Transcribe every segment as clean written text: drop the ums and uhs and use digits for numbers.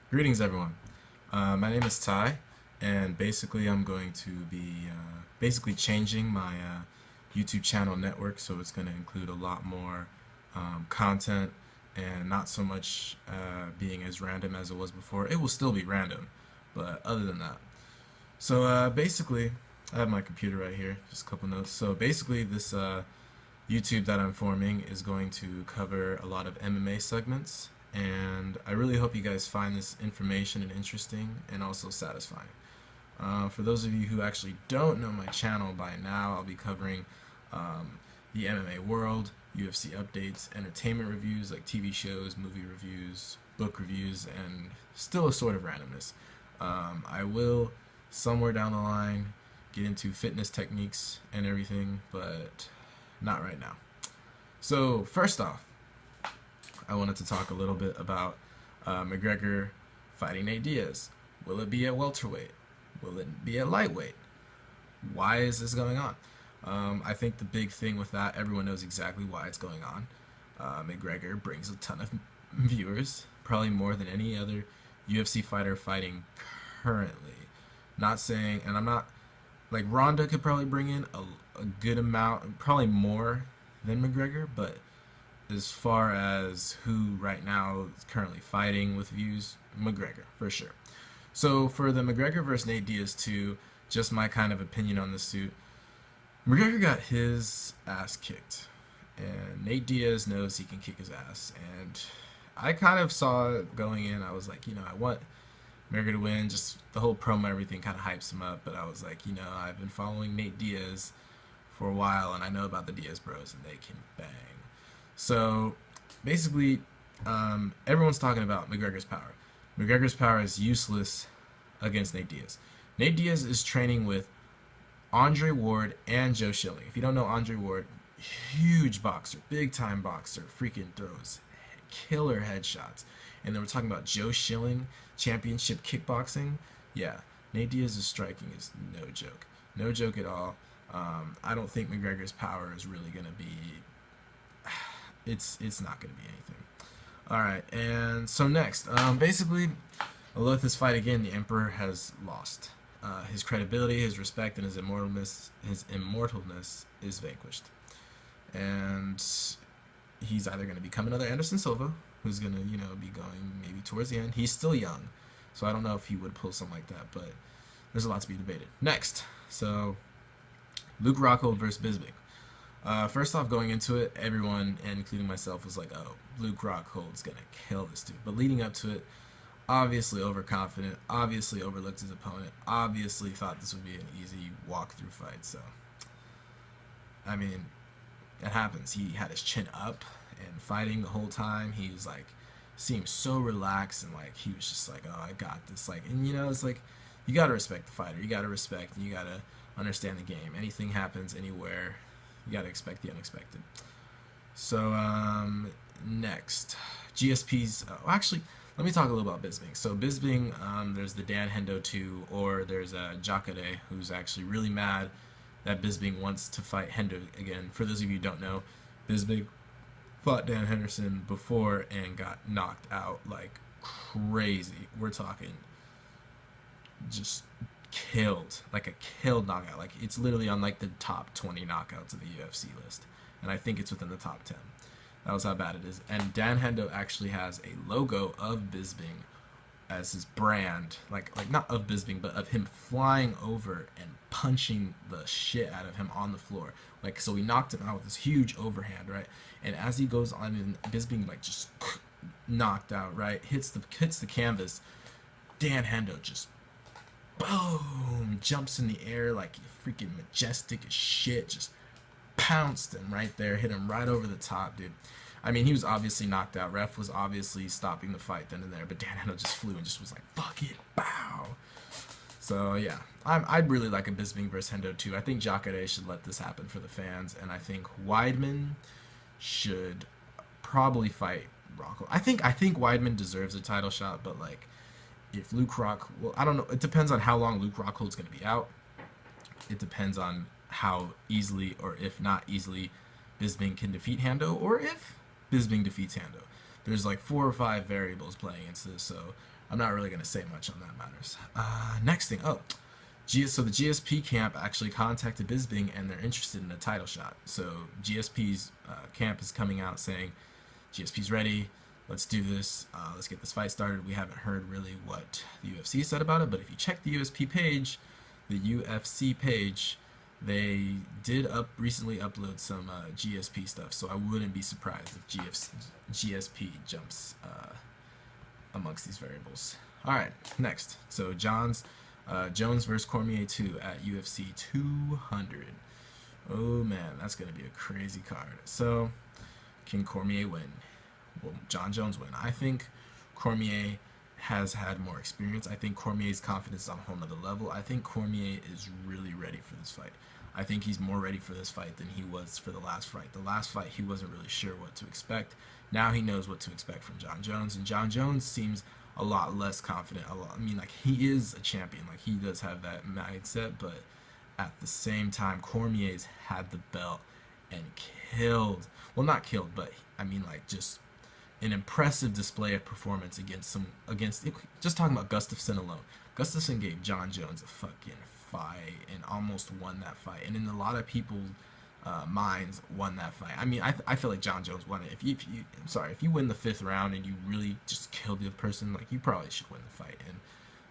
Greetings, everyone. My name is Ty, and basically, I'm going to be basically changing my YouTube channel network, so it's going to include a lot more content and not so much being as random as it was before. It will still be random, but other than that. So basically, I have my computer right here, just a couple notes. So basically, this YouTube that I'm forming is going to cover a lot of MMA segments, and I really hope you guys find this information and interesting and also satisfying. For those of you who actually don't know my channel by now, I'll be covering the MMA world, UFC updates, entertainment reviews like TV shows, movie reviews, book reviews, and still a sort of randomness. I will, somewhere down the line, get into fitness techniques and everything, but not right now. So, first off, I wanted to talk a little bit about Mcgregor fighting Nate Diaz. Will it be at welterweight? Will it be at lightweight? Why is this going on? I think the big thing with that, everyone knows exactly why it's going on. Mcgregor brings a ton of viewers, probably more than any other UFC fighter fighting currently. Not saying, and I'm not, like Ronda could probably bring in a good amount, probably more than McGregor, but as far as who right now is currently fighting with views, McGregor for sure. So for the McGregor versus Nate Diaz II, just my kind of opinion on this suit, McGregor got his ass kicked, and Nate Diaz knows he can kick his ass. And I kind of saw it going in. I was like, I want McGregor to win. Just the whole promo, everything kind of hypes him up. But I was like, I've been following Nate Diaz for a while, and I know about the Diaz Bros, and they can bang. So basically, everyone's talking about McGregor's power. McGregor's power is useless against Nate Diaz. Nate Diaz is training with Andre Ward and Joe Shilling. If you don't know Andre Ward, huge boxer, big time boxer, freaking throws killer headshots. And then we're talking about Joe Shilling, championship kickboxing. Yeah, Nate Diaz's striking is no joke. No joke at all. I don't think McGregor's power is really going to be... It's not going to be anything. All right, and so next, basically, although with this fight again, the Emperor has lost. His credibility, his respect, and his immortalness is vanquished. And he's either going to become another Anderson Silva, who's going to, be going maybe towards the end. He's still young, so I don't know if he would pull something like that, but there's a lot to be debated. Next, so Luke Rockhold versus Bisping. First off, going into it, everyone, including myself, was like, oh, Luke Rockhold's going to kill this dude. But leading up to it, obviously overconfident, obviously overlooked his opponent, obviously thought this would be an easy walkthrough fight. So, I mean, it happens. He had his chin up and fighting the whole time. He was like, seemed so relaxed and like he was just like, oh, I got this. Like, and it's like, you got to respect the fighter. You got to respect and you got to understand the game. Anything happens anywhere, you got to expect the unexpected. So, next, GSP's, actually, let me talk a little about Bisping. So Bisping, there's the Dan Hendo 2, or there's Jacare, who's actually really mad that Bisping wants to fight Hendo again. For those of you who don't know, Bisping fought Dan Henderson before and got knocked out like crazy. We're talking just killed, like a killed knockout. Like it's literally on like the top 20 knockouts of the UFC list, and I think it's within the top 10. That was how bad it is. And Dan Hendo actually has a logo of Bisping as his brand, like not of Bisping, but of him flying over and punching the shit out of him on the floor. Like, so he knocked him out with this huge overhand, right? And as he goes on, and Bisping like just knocked out, right? Hits the canvas. Dan Hendo just boom, jumps in the air like freaking majestic as shit, just pounced him right there, hit him right over the top, dude. I mean, he was obviously knocked out. Ref was obviously stopping the fight then and there, but Dan Hendo just flew and just was like, fuck it, bow. So, yeah, I'd really like a Bisping versus Hendo too. I think Jacare should let this happen for the fans, and I think Weidman should probably fight Rockhold. I think Weidman deserves a title shot, but, like, if Luke Rock, well, I don't know. It depends on how long Luke Rockhold's going to be out. It depends on how easily, or if not easily, Bisping can defeat Hendo, or if Bisping defeats Hendo. there's like 4 or 5 variables playing into this, so I'm not really going to say much on that matters. Next thing, so the GSP camp actually contacted Bisping, and they're interested in a title shot. So GSP's camp is coming out saying, GSP's ready, let's do this, let's get this fight started. We haven't heard really what the UFC said about it, but if you check the UFC page, they did recently upload some GSP stuff, so I wouldn't be surprised if GSP jumps amongst these variables. Alright, next. So Jones versus Cormier 2 at UFC 200. Oh man, that's going to be a crazy card. So, can Cormier win? Will Jon Jones win? I think Cormier has had more experience. I think Cormier's confidence is on a whole nother level. I think Cormier is really ready for this fight. I think he's more ready for this fight than he was for the last fight. The last fight, he wasn't really sure what to expect. Now he knows what to expect from Jon Jones, and Jon Jones seems a lot less confident. I mean, like, he is a champion. Like, he does have that mindset, but at the same time, Cormier's had the belt and killed. Well, not killed, but I mean, like, just an impressive display of performance against just talking about Gustafsson alone. Gustafsson gave Jon Jones a fucking fight and almost won that fight, and in a lot of people's minds, won that fight. I mean, I feel like Jon Jones won it. If you win the 5th round and you really just kill the other person, like, you probably should win the fight. And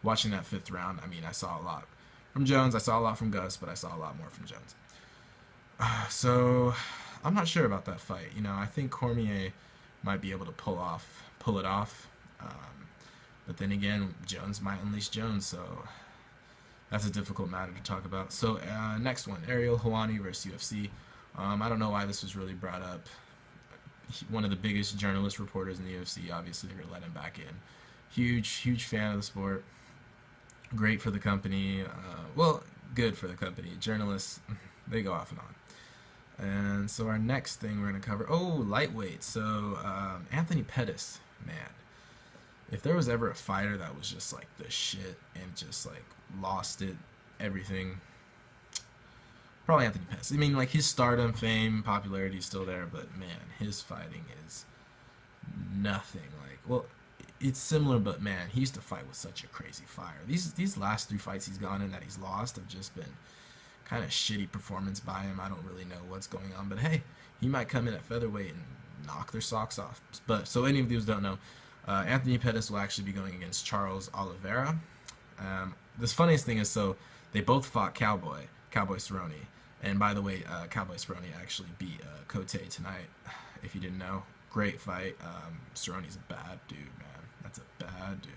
watching that 5th round, I mean, I saw a lot from Jones, I saw a lot from Gus, but I saw a lot more from Jones. So I'm not sure about that fight. You know, I think Cormier might be able to pull it off. But then again, Jones might unleash Jones, so that's a difficult matter to talk about. So next one, Ariel Helwani versus UFC. I don't know why this was really brought up. One of the biggest journalist reporters in the UFC, obviously they're going to let him back in. Huge fan of the sport. Great for the company. Well, good for the company. Journalists, they go off and on. And so our next thing we're going to cover, lightweight. So Anthony Pettis, man. If there was ever a fighter that was just like the shit and just like lost it, everything, probably Anthony Pettis. I mean, like, his stardom, fame, popularity is still there, but man, his fighting is nothing. Like, well, it's similar, but man, he used to fight with such a crazy fire. These last 3 fights he's gone in that he's lost have just been kind of shitty performance by him. I don't really know what's going on, but hey, he might come in at featherweight and knock their socks off. But so any of you don't know, Anthony Pettis will actually be going against Charles Oliveira. This funniest thing is, so they both fought Cowboy Cerrone, and by the way, Cowboy Cerrone actually beat Cote tonight. If you didn't know, great fight. Cerrone's a bad dude, man. That's a bad dude.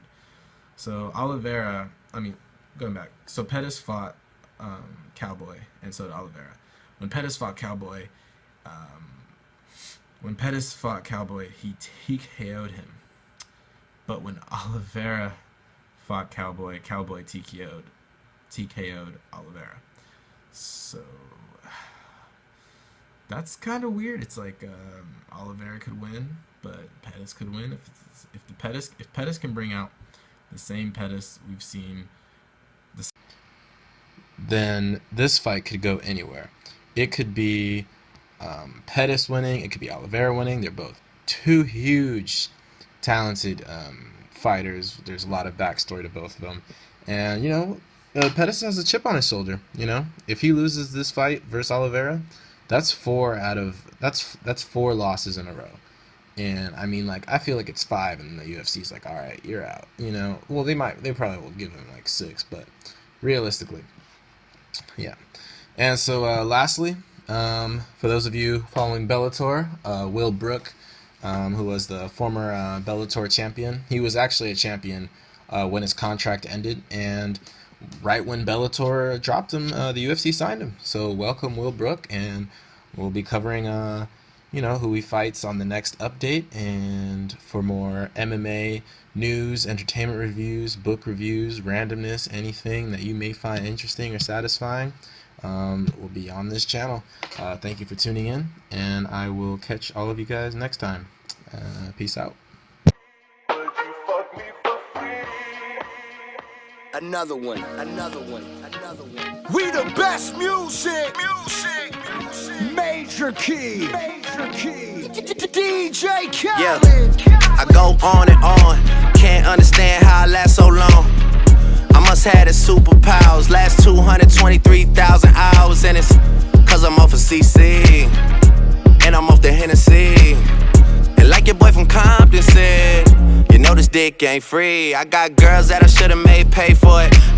So Oliveira, I mean, going back, so Pettis fought Cowboy, and so did Oliveira. When Pettis fought Cowboy, he KO'd him. But when Oliveira fought Cowboy, Cowboy TKO'd Oliveira. So that's kind of weird. It's like Oliveira could win, but Pettis could win. If Pettis can bring out the same Pettis we've seen, then this fight could go anywhere. It could be Pettis winning. It could be Oliveira winning. They're both 2 huge, talented fighters. There's a lot of backstory to both of them, and you know, Pettis has a chip on his shoulder. You know, if he loses this fight versus Oliveira, that's 4 losses in a row. And I mean, like, I feel like it's 5, and the UFC's like, all right, you're out. You know, well, they probably will give him like 6, but realistically, yeah. And so lastly, for those of you following Bellator, Will Brook, who was the former Bellator champion, he was actually a champion when his contract ended, and right when Bellator dropped him, the UFC signed him. So welcome, Will Brook, and we'll be covering you know, who he fights on the next update. And for more MMA news, entertainment reviews, book reviews, randomness, anything that you may find interesting or satisfying, will be on this channel. Thank you for tuning in, and I will catch all of you guys next time. Peace out. Another one. We the best music. Major key. DJ Khaled. Yeah. I go on and on, can't understand how I last so long. I must have the superpowers, last 223,000 hours. And it's cause I'm off of CC, and I'm off the Hennessy. And like your boy from Compton said, you know this dick ain't free. I got girls that I should've made pay for it.